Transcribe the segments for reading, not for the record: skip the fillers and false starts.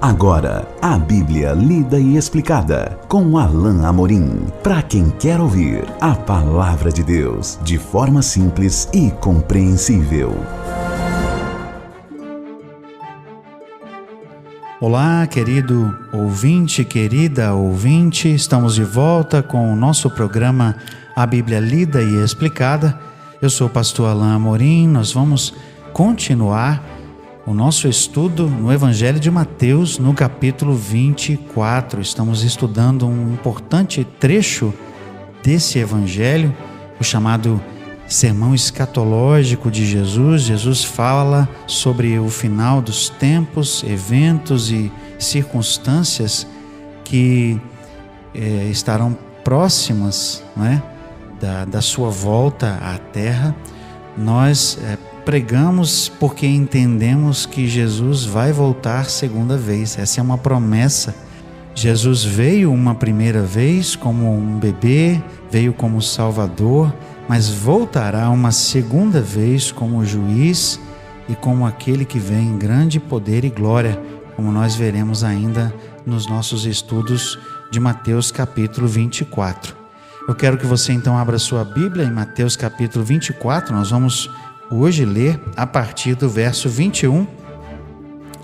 Agora, a Bíblia lida e explicada com Alain Amorim. Para quem quer ouvir a Palavra de Deus de forma simples e compreensível. Olá, querido ouvinte, querida ouvinte. Estamos de volta com o nosso programa A Bíblia Lida e Explicada. Eu sou o pastor Alain Amorim. Nós vamos continuar o nosso estudo no Evangelho de Mateus, no capítulo 24. Estamos estudando um importante trecho desse Evangelho, o chamado Sermão Escatológico de Jesus. Jesus fala sobre o final dos tempos, eventos e circunstâncias que estarão próximas, não é, da sua volta à Terra. Nós pregamos porque entendemos que Jesus vai voltar segunda vez. Essa é uma promessa. Jesus veio uma primeira vez como um bebê, veio como Salvador, mas voltará uma segunda vez como juiz e como aquele que vem em grande poder e glória, como nós veremos ainda nos nossos estudos de Mateus capítulo 24. Eu quero que você então abra sua Bíblia em Mateus capítulo 24. Nós vamos hoje ler a partir do verso 21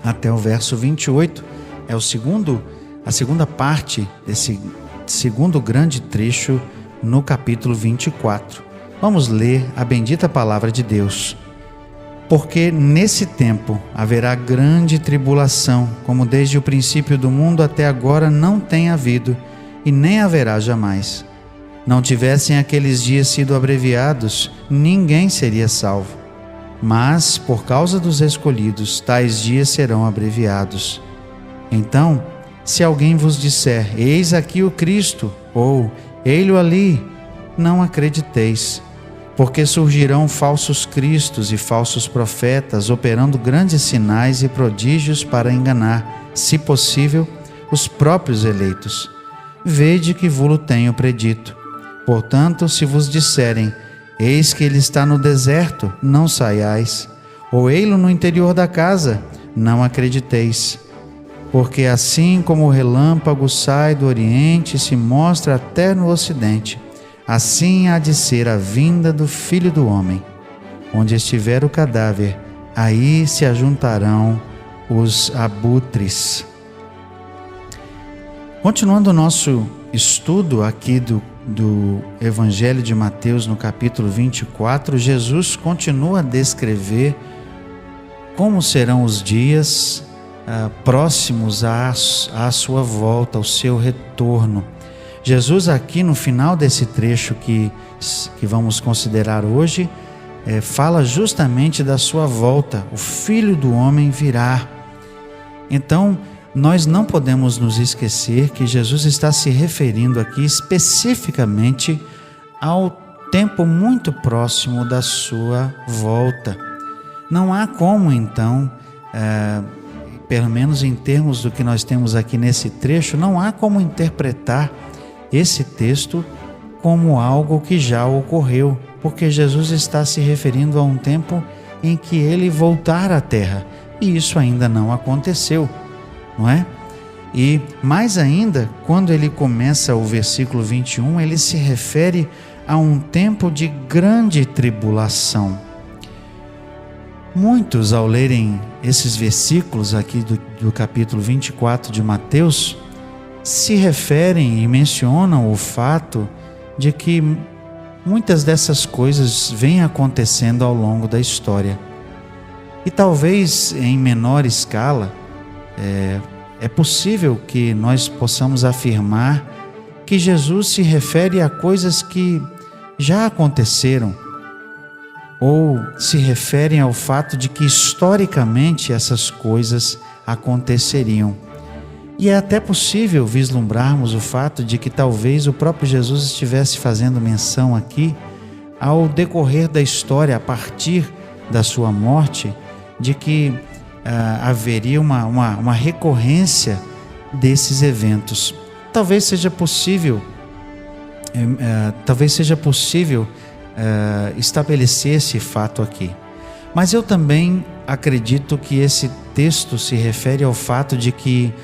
até o verso 28. É a segunda parte desse segundo grande trecho no capítulo 24. Vamos ler a bendita palavra de Deus. Porque nesse tempo haverá grande tribulação, como desde o princípio do mundo até agora não tem havido, e nem haverá jamais. Não tivessem aqueles dias sido abreviados, ninguém seria salvo. Mas, por causa dos escolhidos, tais dias serão abreviados. Então, se alguém vos disser, eis aqui o Cristo, ou ei-lo ali, não acrediteis, porque surgirão falsos cristos e falsos profetas, operando grandes sinais e prodígios para enganar, se possível, os próprios eleitos. Vede que vos tenho predito. Portanto, se vos disserem, eis que ele está no deserto, não saiais, ou ei-lo no interior da casa, não acrediteis. Porque assim como o relâmpago sai do oriente e se mostra até no ocidente, assim há de ser a vinda do Filho do Homem. Onde estiver o cadáver, aí se ajuntarão os abutres. Continuando o nosso estudo aqui do Evangelho de Mateus no capítulo 24, Jesus continua a descrever como serão os dias próximos à sua volta, ao seu retorno. Jesus aqui no final desse trecho que vamos considerar hoje, fala justamente da sua volta. O Filho do Homem virá. Então, nós não podemos nos esquecer que Jesus está se referindo aqui especificamente ao tempo muito próximo da sua volta. Não há como, então, pelo menos em termos do que nós temos aqui nesse trecho, não há como interpretar esse texto como algo que já ocorreu, porque Jesus está se referindo a um tempo em que ele voltar à terra, e isso ainda não aconteceu, não é? E mais ainda, quando ele começa o versículo 21, ele se refere a um tempo de grande tribulação. Muitos, ao lerem esses versículos aqui do capítulo 24 de Mateus, se referem e mencionam o fato de que muitas dessas coisas vêm acontecendo ao longo da história. E talvez em menor escala, é possível que nós possamos afirmar que Jesus se refere a coisas que já aconteceram, ou se referem ao fato de que historicamente essas coisas aconteceriam. E é até possível vislumbrarmos o fato de que talvez o próprio Jesus estivesse fazendo menção aqui, ao decorrer da história, a partir da sua morte, de que haveria uma recorrência desses eventos. Talvez seja possível estabelecer esse fato aqui. Mas eu também acredito que esse texto se refere ao fato de que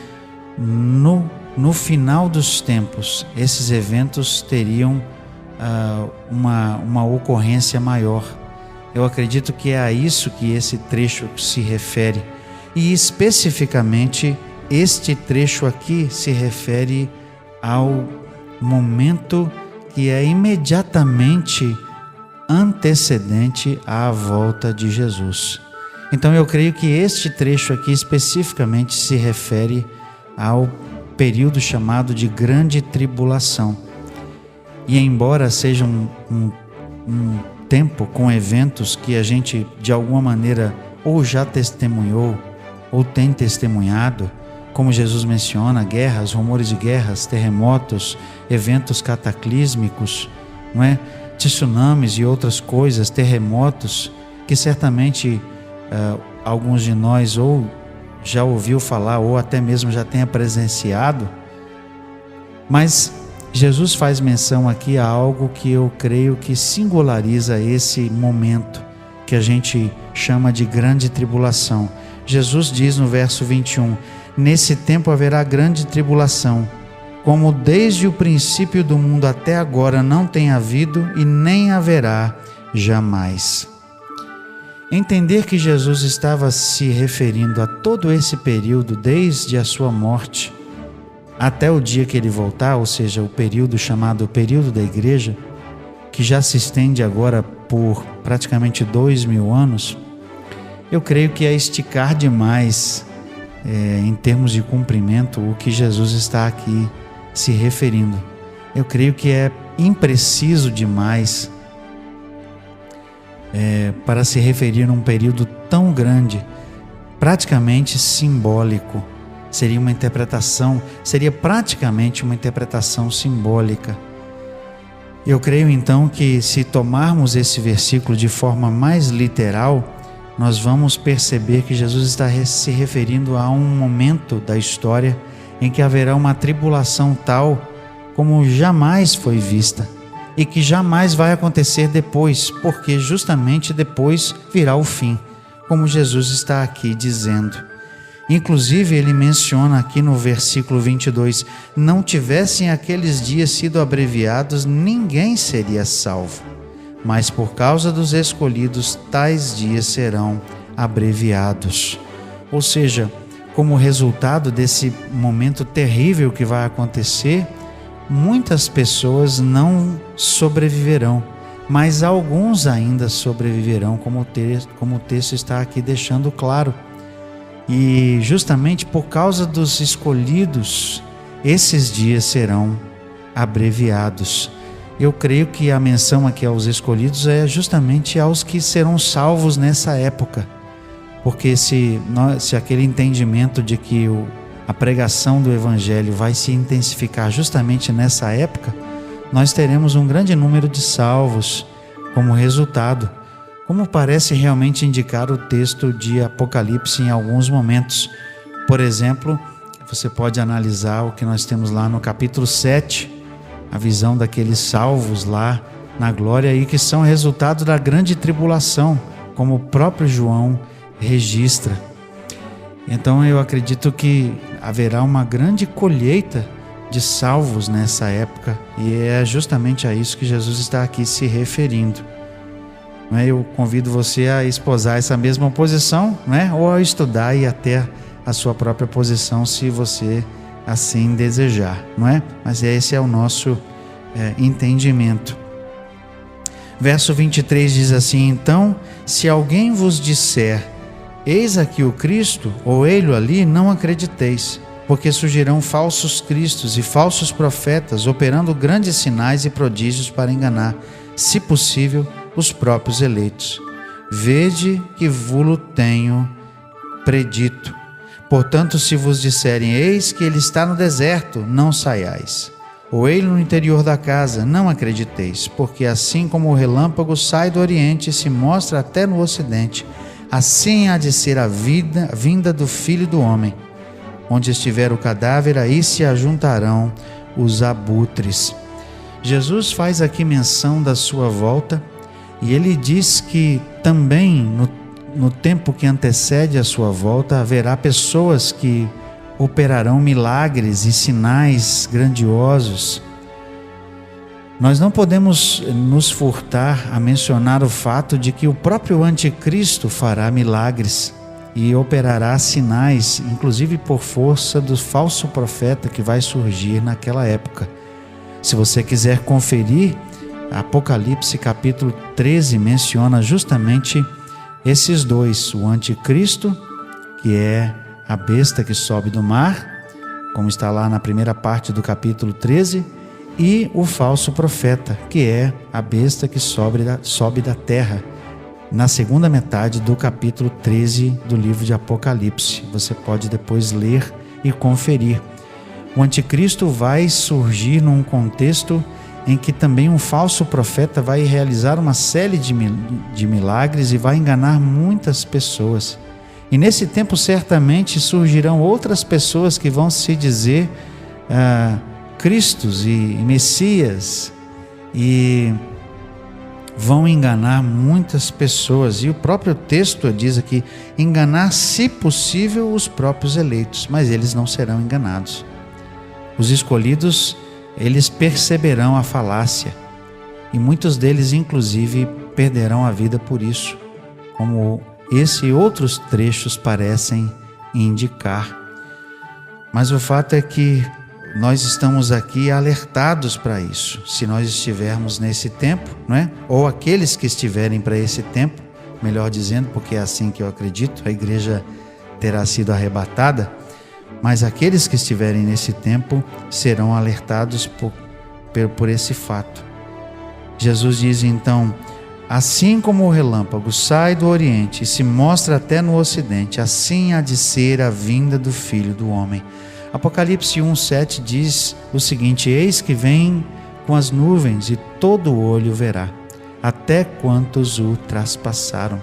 no final dos tempos, esses eventos teriam uma ocorrência maior. Eu acredito que é a isso que esse trecho se refere. E especificamente, este trecho aqui se refere ao momento que é imediatamente antecedente à volta de Jesus. Então eu creio que este trecho aqui especificamente se refere ao período chamado de Grande Tribulação. E embora seja um tempo com eventos que a gente de alguma maneira ou já testemunhou ou tem testemunhado, como Jesus menciona, guerras, rumores de guerras, terremotos, eventos cataclísmicos, não é? Tsunamis e outras coisas, terremotos, que certamente alguns de nós ou já ouviu falar ou até mesmo já tenha presenciado. Mas Jesus faz menção aqui a algo que eu creio que singulariza esse momento que a gente chama de grande tribulação. Jesus diz no verso 21: nesse tempo haverá grande tribulação, como desde o princípio do mundo até agora não tem havido e nem haverá jamais. Entender que Jesus estava se referindo a todo esse período, desde a sua morte até o dia que ele voltar, ou seja, o período chamado período da igreja, que já se estende agora por praticamente 2000 anos, eu creio que é esticar demais, em termos de cumprimento, o que Jesus está aqui se referindo. Eu creio que é impreciso demais para se referir a um período tão grande, praticamente simbólico. Seria praticamente uma interpretação simbólica. Eu creio então que, se tomarmos esse versículo de forma mais literal, nós vamos perceber que Jesus está se referindo a um momento da história em que haverá uma tribulação tal como jamais foi vista e que jamais vai acontecer depois, porque justamente depois virá o fim, como Jesus está aqui dizendo. Inclusive ele menciona aqui no versículo 22, não tivessem aqueles dias sido abreviados, ninguém seria salvo, mas por causa dos escolhidos, tais dias serão abreviados. Ou seja, como resultado desse momento terrível que vai acontecer, muitas pessoas não sobreviverão, mas alguns ainda sobreviverão, como o texto está aqui deixando claro. E justamente por causa dos escolhidos, esses dias serão abreviados. Eu creio que a menção aqui aos escolhidos é justamente aos que serão salvos nessa época, porque se aquele entendimento de que a pregação do Evangelho vai se intensificar justamente nessa época, nós teremos um grande número de salvos como resultado, como parece realmente indicar o texto de Apocalipse em alguns momentos. Por exemplo, você pode analisar o que nós temos lá no capítulo 7, a visão daqueles salvos lá na glória e que são resultado da grande tribulação, como o próprio João registra. Então eu acredito que haverá uma grande colheita de salvos nessa época, e é justamente a isso que Jesus está aqui se referindo. Eu convido você a esposar essa mesma posição, ou a estudar e até a sua própria posição, se você assim desejar, Mas esse é o nosso entendimento. Verso 23 diz assim: então, se alguém vos disser, eis aqui o Cristo, ou ele ali, não acrediteis, porque surgirão falsos cristos e falsos profetas, operando grandes sinais e prodígios para enganar, se possível, os próprios eleitos. Vede que vulo tenho predito. Portanto, se vos disserem, eis que ele está no deserto, não saiais. Ou ele no interior da casa, não acrediteis, porque assim como o relâmpago sai do oriente e se mostra até no ocidente, assim há de ser a vinda do Filho do Homem. Onde estiver o cadáver, aí se ajuntarão os abutres. Jesus faz aqui menção da sua volta, e ele diz que também no tempo que antecede a sua volta, haverá pessoas que operarão milagres e sinais grandiosos. Nós não podemos nos furtar a mencionar o fato de que o próprio anticristo fará milagres e operará sinais, inclusive por força do falso profeta que vai surgir naquela época. Se você quiser conferir, Apocalipse capítulo 13 menciona justamente esses dois: o anticristo, que é a besta que sobe do mar, como está lá na primeira parte do capítulo 13, e o falso profeta, que é a besta que sobe da terra, na segunda metade do capítulo 13 do livro de Apocalipse. Você pode depois ler e conferir. O anticristo vai surgir num contexto em que também um falso profeta vai realizar uma série de milagres e vai enganar muitas pessoas. E nesse tempo certamente surgirão outras pessoas que vão se dizer Cristos e Messias, e vão enganar muitas pessoas. E o próprio texto diz aqui, enganar, se possível, os próprios eleitos, mas eles não serão enganados. Os escolhidos, eles perceberão a falácia, e muitos deles inclusive perderão a vida por isso, como esse e outros trechos parecem indicar. Mas o fato é que nós estamos aqui alertados para isso. Se nós estivermos nesse tempo, não é? Ou aqueles que estiverem para esse tempo, melhor dizendo, porque é assim que eu acredito, a igreja terá sido arrebatada, mas aqueles que estiverem nesse tempo serão alertados por esse fato. Jesus diz então: assim como o relâmpago sai do Oriente e se mostra até no Ocidente, assim há de ser a vinda do Filho do Homem. Apocalipse 1:7 diz o seguinte: eis que vem com as nuvens e todo olho verá, até quantos o traspassaram.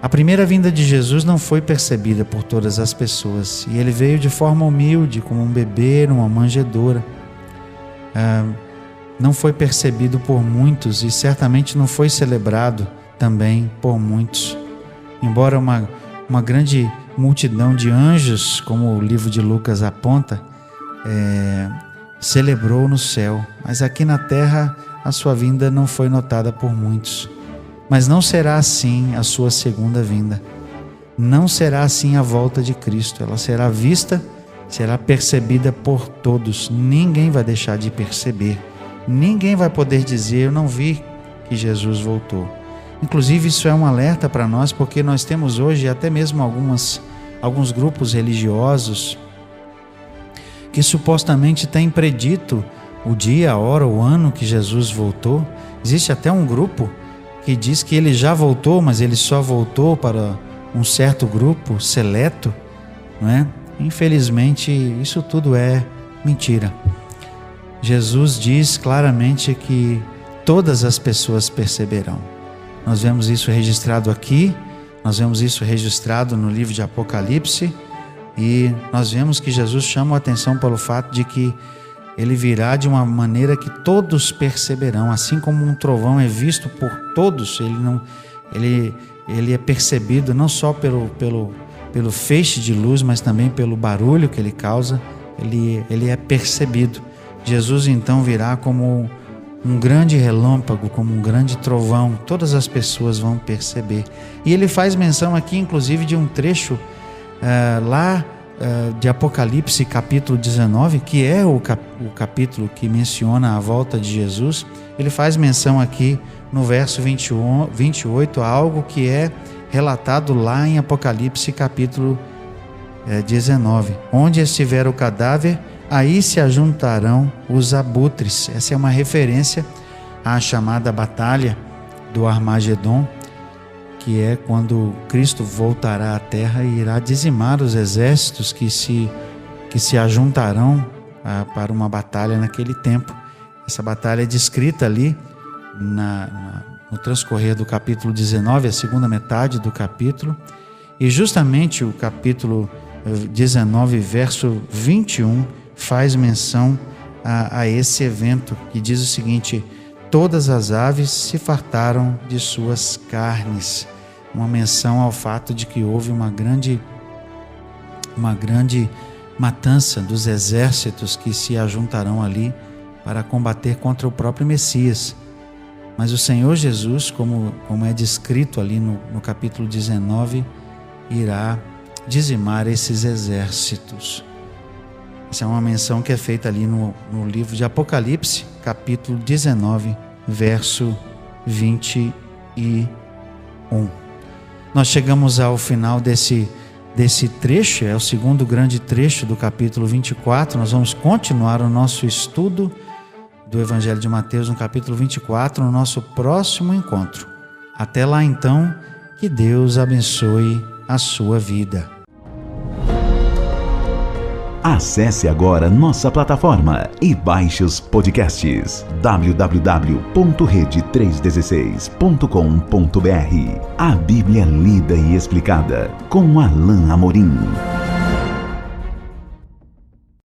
A primeira vinda de Jesus não foi percebida por todas as pessoas, e ele veio de forma humilde, como um bebê numa manjedoura. Não foi percebido por muitos e certamente não foi celebrado também por muitos. Embora uma grande multidão de anjos, como o livro de Lucas aponta, celebrou no céu, mas aqui na terra a sua vinda não foi notada por muitos. Mas não será assim a sua segunda vinda. Não será assim a volta de Cristo. Ela será vista, será percebida por todos. Ninguém vai deixar de perceber. Ninguém vai poder dizer: eu não vi que Jesus voltou. Inclusive isso é um alerta para nós, porque nós temos hoje até mesmo alguns grupos religiosos que supostamente têm predito o dia, a hora, o ano que Jesus voltou. Existe até um grupo que diz que ele já voltou, mas ele só voltou para um certo grupo seleto, não é? Infelizmente, isso tudo é mentira. Jesus diz claramente que todas as pessoas perceberão. Nós vemos isso registrado aqui, nós vemos isso registrado no livro de Apocalipse, e nós vemos que Jesus chama a atenção pelo fato de que ele virá de uma maneira que todos perceberão, assim como um trovão é visto por todos. Ele é percebido não só pelo feixe de luz, mas também pelo barulho que ele causa. Ele é percebido. Jesus então virá como um grande relâmpago, como um grande trovão. Todas as pessoas vão perceber. E ele faz menção aqui, inclusive, de um trecho de Apocalipse capítulo 19, que é o capítulo que menciona a volta de Jesus. Ele faz menção aqui no verso 28 a algo que é relatado lá em Apocalipse capítulo 19. Onde estiver o cadáver, aí se ajuntarão os abutres. Essa é uma referência à chamada batalha do Armagedon, que é quando Cristo voltará à terra e irá dizimar os exércitos que se ajuntarão para uma batalha naquele tempo. Essa batalha é descrita ali no transcorrer do capítulo 19, a segunda metade do capítulo, e justamente o capítulo 19, verso 21, faz menção a esse evento, que diz o seguinte: todas as aves se fartaram de suas carnes. uma menção ao fato de que houve uma grande matança dos exércitos que se ajuntarão ali para combater contra o próprio Messias. Mas o Senhor Jesus, como é descrito ali no capítulo 19, irá dizimar esses exércitos. Essa é uma menção que é feita ali no livro de Apocalipse, capítulo 19, verso 21. Nós chegamos ao final desse trecho, é o segundo grande trecho do capítulo 24. Nós vamos continuar o nosso estudo do Evangelho de Mateus no capítulo 24, no nosso próximo encontro. Até lá então, que Deus abençoe a sua vida. Acesse agora nossa plataforma e baixe os podcasts www.rede316.com.br. A Bíblia lida e explicada com Alain Amorim.